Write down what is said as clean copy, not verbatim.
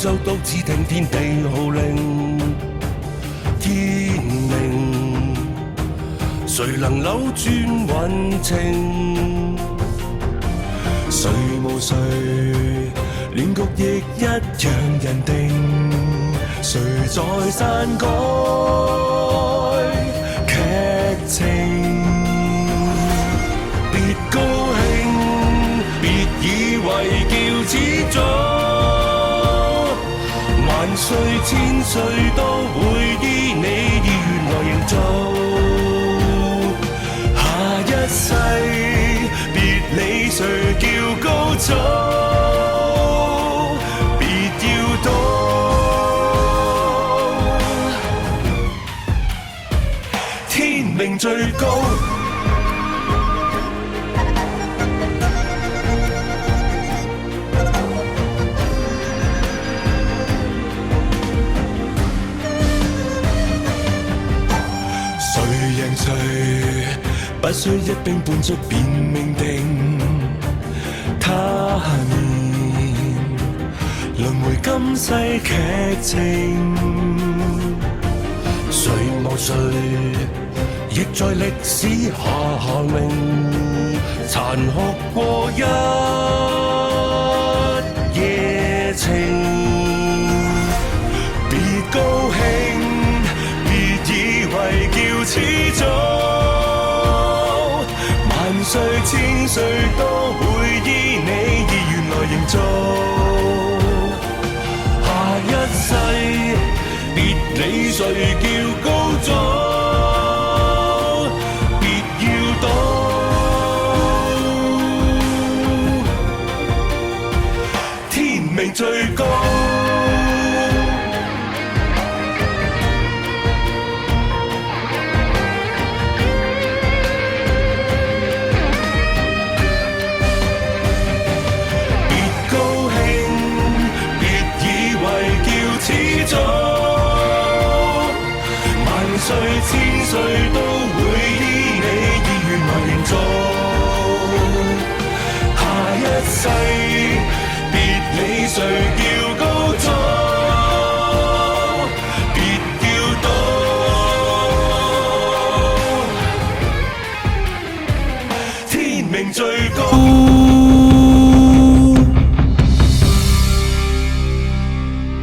就獨自聽天地號令，天明，誰能扭轉運程？誰無誰，亂局亦一樣人定。誰在篡改劇情？別高興，別以為叫始祖，萬歲千歲都會依你意願來營造。下一世別理誰叫高祖，別要躲，天命最高。誰不需一兵半卒便命定，他年輪迴今世劇情，誰無誰亦在歷史下名，殘酷過一夜情。別高興，別以為叫始祖，萬歲千歲都會依你意願來營造。下一世別理誰叫高祖，別要躲，天命最高。萬歲千歲都會依你意願來營造。下一世別理誰叫高祖，別要躲，天命最高。